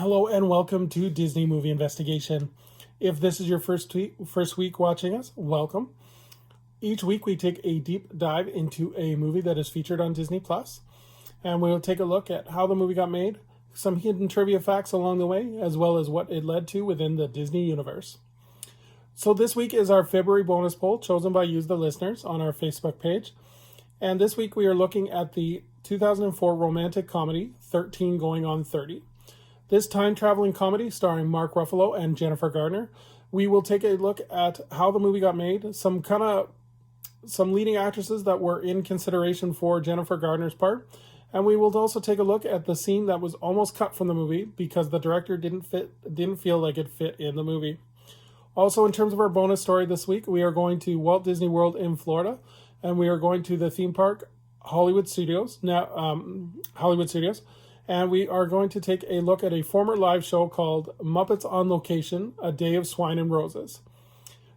Hello and welcome to Disney Movie Investigation. If this is your first week watching us, welcome. Each week we take a deep dive into a movie that is featured on Disney Plus, and we'll take a look at how the movie got made, some hidden trivia facts along the way, as well as what it led to within the Disney universe. So this week is our February bonus poll chosen by you, the listeners, on our Facebook page. And this week we are looking at the 2004 romantic comedy 13 Going on 30. This time-traveling comedy starring Mark Ruffalo and Jennifer Garner. We will take a look at how the movie got made, some leading actresses that were in consideration for Jennifer Garner's part, and we will also take a look at the scene that was almost cut from the movie because the director didn't feel like it fit in the movie. Also, in terms of our bonus story this week, we are going to Walt Disney World in Florida, and we are going to the theme park Hollywood Studios. And we are going to take a look at a former live show called Muppets on Location, A Day of Swine and Roses.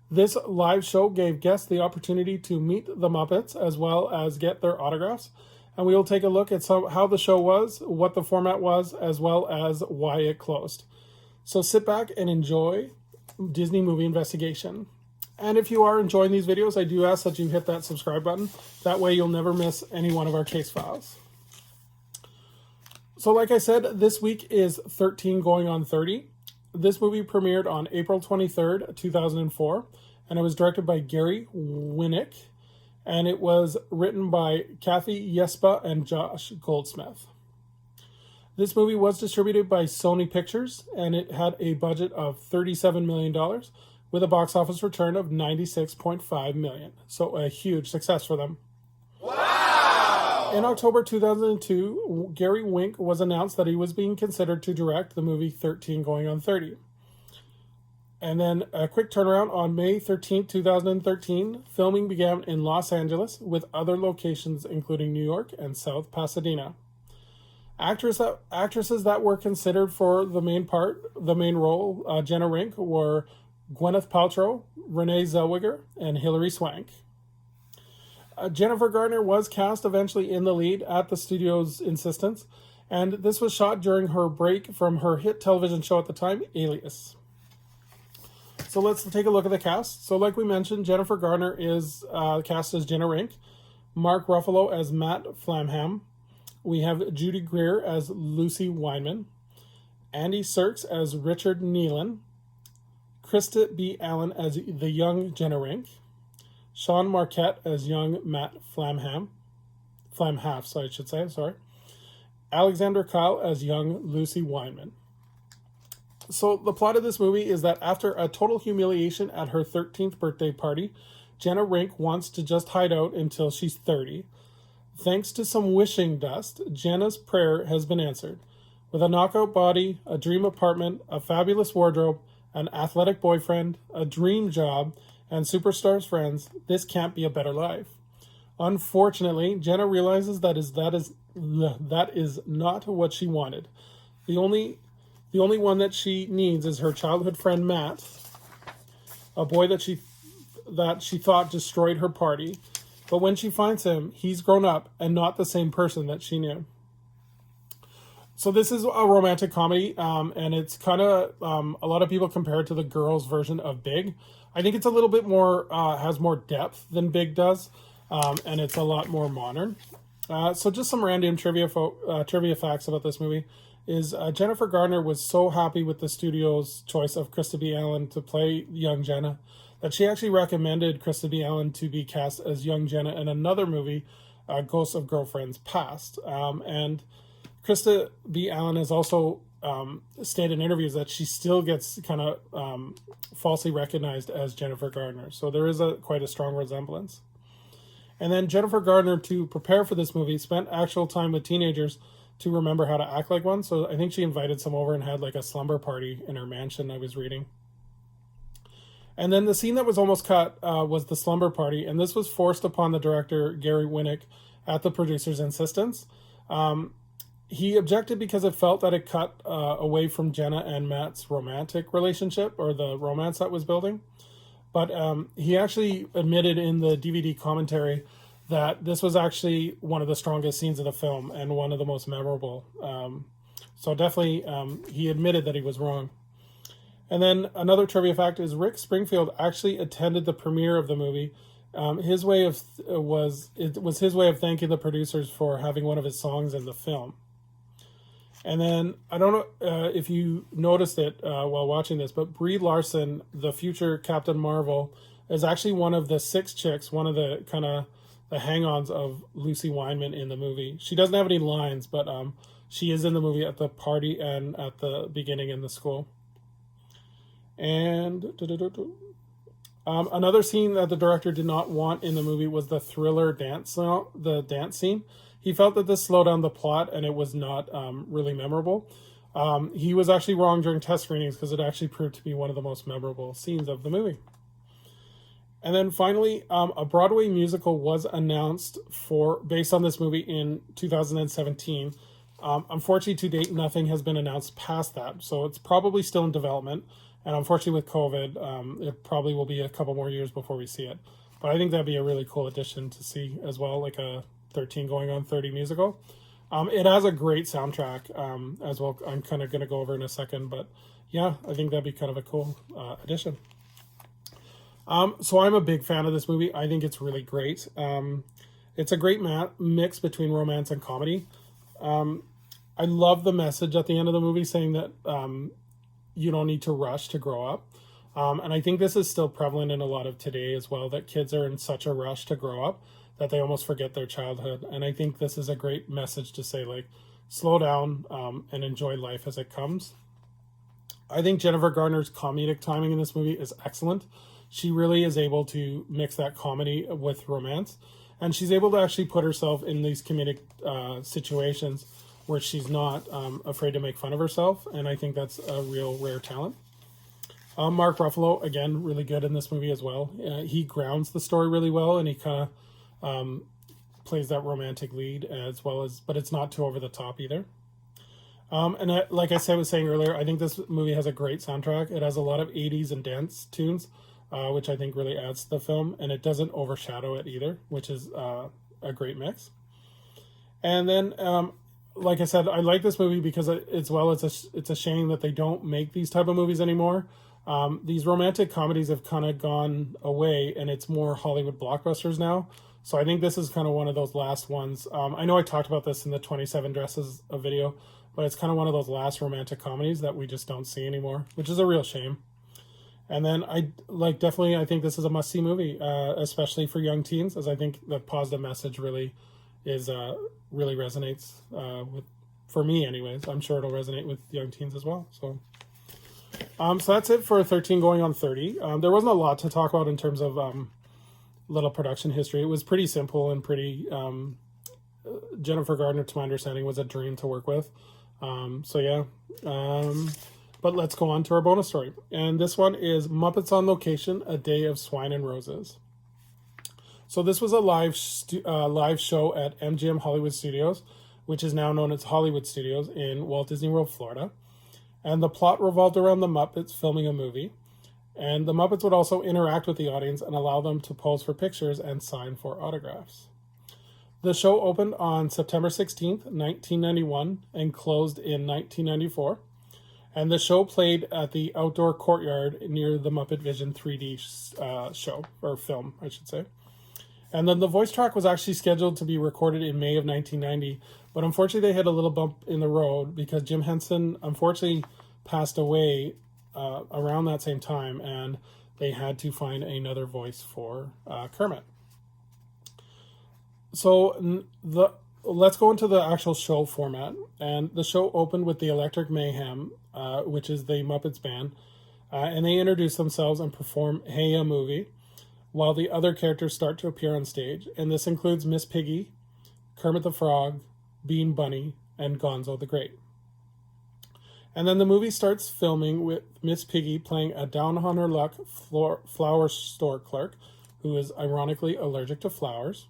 This live show gave guests the opportunity to meet the Muppets as well as get their autographs. And we will take a look at how the show was, what the format was, as well as why it closed. So sit back and enjoy Disney Movie Investigation. And if you are enjoying these videos, I do ask that you hit that subscribe button. That way you'll never miss any one of our case files. So like I said, this week is 13 Going on 30. This movie premiered on April 23rd, 2004, and it was directed by Gary Winnick, and it was written by Kathy Yespa and Josh Goldsmith. This movie was distributed by Sony Pictures, and it had a budget of $37 million with a box office return of $96.5 million. So a huge success for them. In October 2002, Gary Winnick was announced that he was being considered to direct the movie 13 Going on 30. And then a quick turnaround on May 13, 2013, filming began in Los Angeles with other locations including New York and South Pasadena. Actresses that were considered for the main role, Jenna Rink, were Gwyneth Paltrow, Renee Zellweger, and Hilary Swank. Jennifer Garner was cast eventually in the lead at the studio's insistence, and this was shot during her break from her hit television show at the time, Alias. So let's take a look at the cast. So like we mentioned, Jennifer Garner is cast as Jenna Rink, Mark Ruffalo as Matt Flamham. We have Judy Greer as Lucy Weinman, Andy Serkis as Richard Nealon, Krista B. Allen as the young Jenna Rink, Sean Marquette as young Matt Flamham, Alexander Kyle as young Lucy Weinman. So the plot of this movie is that after a total humiliation at her 13th birthday party, Jenna Rink wants to just hide out until she's 30. Thanks to some wishing dust, Jenna's prayer has been answered. With a knockout body, a dream apartment, a fabulous wardrobe, an athletic boyfriend, a dream job, and superstars friends, this can't be a better life. Unfortunately, Jenna realizes that is not what she wanted. The only one that she needs is her childhood friend Matt, a boy that she thought destroyed her party. But when she finds him, he's grown up and not the same person that she knew. So this is a romantic comedy, and it's kind of, a lot of people compare it to the girls' version of Big. I think it's a little bit more, has more depth than Big does, and it's a lot more modern. So just some random trivia facts about this movie is Jennifer Garner was so happy with the studio's choice of Krista B. Allen to play young Jenna that she actually recommended Krista B. Allen to be cast as young Jenna in another movie, Ghosts of Girlfriends Past. And Krista B. Allen has also stated in interviews that she still gets kind of falsely recognized as Jennifer Garner. So there is quite a strong resemblance. And then Jennifer Garner, to prepare for this movie, spent actual time with teenagers to remember how to act like one. So I think she invited some over and had like a slumber party in her mansion, I was reading. And then the scene that was almost cut was the slumber party. And this was forced upon the director, Gary Winnick, at the producer's insistence. He objected because it felt that it cut away from Jenna and Matt's romantic relationship, or the romance that was building. But he actually admitted in the DVD commentary that this was actually one of the strongest scenes of the film and one of the most memorable So definitely, he admitted that he was wrong. And then another trivia fact is Rick Springfield actually attended the premiere of the movie. His way of was his way of thanking the producers for having one of his songs in the film. And then I don't know if you noticed it while watching this, but Brie Larson, the future Captain Marvel, is actually one of the 6 chicks, one of the kind of the hang-ons of Lucy Weinman in the movie. She doesn't have any lines, but she is in the movie at the party and at the beginning in the school. And another scene that the director did not want in the movie was the Thriller dance scene. He felt that this slowed down the plot and it was not really memorable. He was actually wrong during test screenings because it actually proved to be one of the most memorable scenes of the movie. And then finally, a Broadway musical was announced based on this movie in 2017. Unfortunately, to date, nothing has been announced past that. So it's probably still in development. And unfortunately with COVID, it probably will be a couple more years before we see it. But I think that'd be a really cool addition to see as well, like a 13 going on 30 musical. It has a great soundtrack as well. I'm kind of going to go over in a second. But yeah, I think that'd be kind of a cool addition. So I'm a big fan of this movie. I think it's really great. It's a great mix between romance and comedy. I love the message at the end of the movie saying that you don't need to rush to grow up. And I think this is still prevalent in a lot of today as well, that kids are in such a rush to grow up that they almost forget their childhood. And I think this is a great message to say, like, slow down and enjoy life as it comes. I think Jennifer Garner's comedic timing in this movie is excellent. She really is able to mix that comedy with romance. And she's able to actually put herself in these comedic situations where she's not afraid to make fun of herself. And I think that's a real rare talent. Mark Ruffalo, again, really good in this movie as well. He grounds the story really well, and he kind of plays that romantic lead as well as, but it's not too over the top either. Like I was saying earlier, I think this movie has a great soundtrack. It has a lot of 80s and dance tunes, which I think really adds to the film, and it doesn't overshadow it either, which is a great mix. And then, like I said, I like this movie because it's a shame that they don't make these type of movies anymore. These romantic comedies have kind of gone away, and it's more Hollywood blockbusters now. So I think this is kind of one of those last ones. I know I talked about this in the 27 Dresses video, but it's kind of one of those last romantic comedies that we just don't see anymore, which is a real shame. And then I think this is a must-see movie, especially for young teens, as I think the positive message really resonates for me anyways. I'm sure it'll resonate with young teens as well. So that's it for 13 going on 30. There wasn't a lot to talk about in terms of little production history. It was pretty simple and pretty Jennifer Garner, to my understanding, was a dream to work with. But let's go on to our bonus story. And this one is Muppets on Location, A Day of Swine and Roses. So this was a live show at MGM Hollywood Studios, which is now known as Hollywood Studios in Walt Disney World, Florida. And the plot revolved around the Muppets filming a movie. And the Muppets would also interact with the audience and allow them to pose for pictures and sign for autographs. The show opened on September 16th, 1991, and closed in 1994. And the show played at the outdoor courtyard near the Muppet Vision 3D show, or film, I should say. And then the voice track was actually scheduled to be recorded in May of 1990, but unfortunately they hit a little bump in the road because Jim Henson unfortunately passed away around that same time, and they had to find another voice for Kermit. So let's go into the actual show format. And the show opened with the Electric Mayhem, which is the Muppets band, and they introduce themselves and perform Hey a Movie, while the other characters start to appear on stage. And this includes Miss Piggy, Kermit the Frog, Bean Bunny, and Gonzo the Great. And then the movie starts filming with Miss Piggy playing a down-on-her-luck flower store clerk who is ironically allergic to flowers.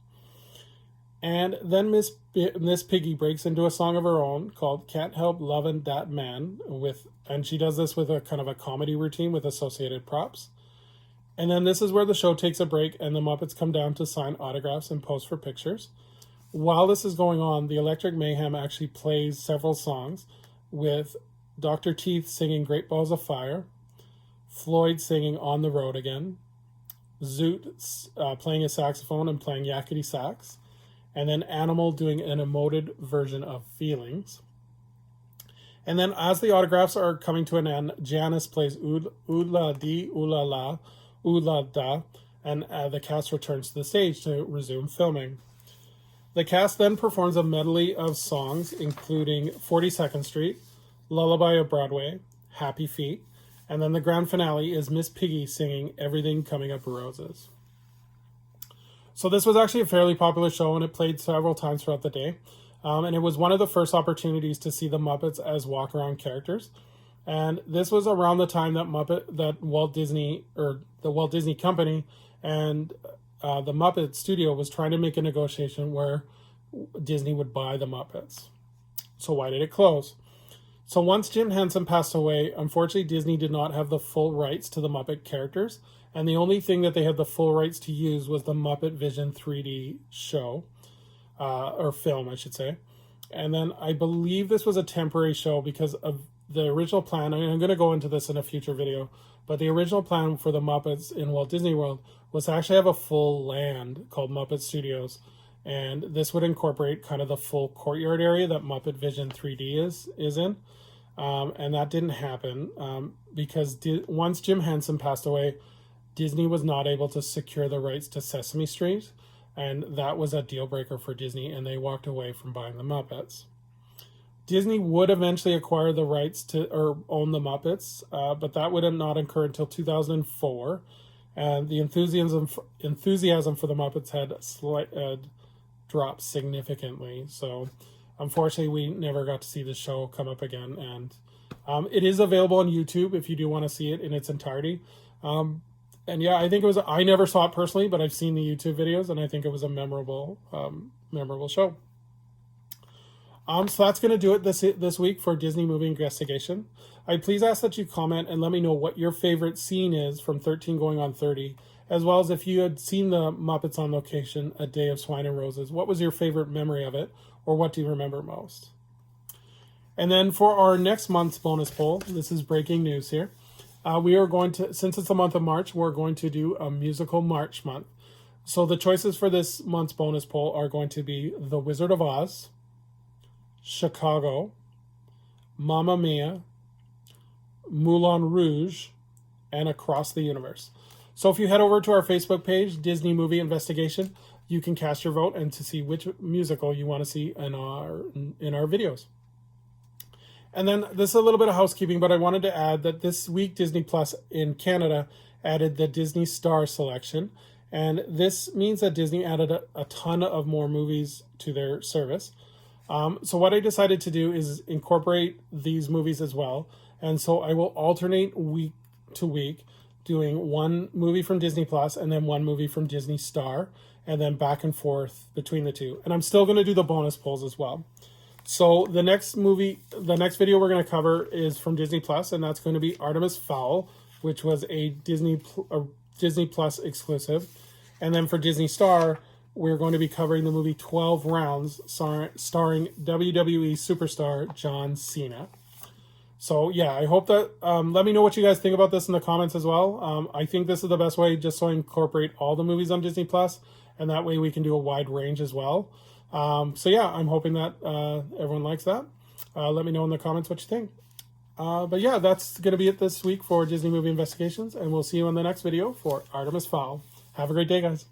And then Miss Piggy breaks into a song of her own called Can't Help Lovin' Dat Man, and she does this with a kind of a comedy routine with associated props. And then this is where the show takes a break and the Muppets come down to sign autographs and pose for pictures. While this is going on, the Electric Mayhem actually plays several songs, with Dr. Teeth singing Great Balls of Fire, Floyd singing On the Road Again, Zoot playing a saxophone and playing yakety sax, and then Animal doing an emoted version of Feelings. And then as the autographs are coming to an end, Janice plays Ood La Di, Ooh La La, Ooh La Da, and the cast returns to the stage to resume filming. The cast then performs a medley of songs, including 42nd Street, Lullaby of Broadway, Happy Feet, and then the grand finale is Miss Piggy singing Everything Coming Up Roses. So this was actually a fairly popular show, and it played several times throughout the day. And it was one of the first opportunities to see the Muppets as walk-around characters. And this was around the time that Walt Disney, or the Walt Disney Company, and the Muppet Studio was trying to make a negotiation where Disney would buy the Muppets. So why did it close? So once Jim Henson passed away, unfortunately Disney did not have the full rights to the Muppet characters, and the only thing that they had the full rights to use was the Muppet Vision 3D show, or film, I should say. And then I believe this was a temporary show because of the original plan. I'm going to go into this in a future video, but the original plan for the Muppets in Walt Disney World was to actually have a full land called Muppet Studios, and this would incorporate kind of the full courtyard area that Muppet Vision 3D is in. And that didn't happen because once Jim Henson passed away, Disney was not able to secure the rights to Sesame Street, and that was a deal breaker for Disney, and they walked away from buying the Muppets. Disney would eventually acquire the rights to or own the Muppets, but that would not occur until 2004, and the enthusiasm for the Muppets had dropped significantly. So unfortunately, we never got to see the show come up again, and it is available on YouTube if you do want to see it in its entirety. And yeah, I think it was. I never saw it personally, but I've seen the YouTube videos, and I think it was a memorable show. So that's going to do it this week for Disney Movie Investigation. I please ask that you comment and let me know what your favorite scene is from 13 going on 30, as well as if you had seen the Muppets on Location, A Day of Swine and Roses. What was your favorite memory of it, or what do you remember most? And then for our next month's bonus poll, this is breaking news here. We are going to, since it's the month of March, we're going to do a musical March month. So the choices for this month's bonus poll are going to be The Wizard of Oz, Chicago, Mamma Mia, Moulin Rouge, and Across the Universe. So if you head over to our Facebook page, Disney Movie Investigation, you can cast your vote and to see which musical you want to see in our videos. And then this is a little bit of housekeeping, but I wanted to add that this week Disney Plus in Canada added the Disney Star selection. And this means that Disney added a ton of more movies to their service. So what I decided to do is incorporate these movies as well. And so I will alternate week to week doing one movie from Disney Plus and then one movie from Disney Star, and then back and forth between the two. And I'm still going to do the bonus polls as well. So the next video we're going to cover is from Disney Plus, and that's going to be Artemis Fowl, which was a Disney Plus exclusive. And then for Disney Star, we're going to be covering the movie 12 Rounds, starring WWE superstar John Cena. So yeah, I hope that, let me know what you guys think about this in the comments as well. I think this is the best way, just so I incorporate all the movies on Disney Plus, and that way we can do a wide range as well. So yeah, I'm hoping that everyone likes that. Let me know in the comments what you think. But yeah, that's going to be it this week for Disney Movie Investigations, and we'll see you in the next video for Artemis Fowl. Have a great day, guys.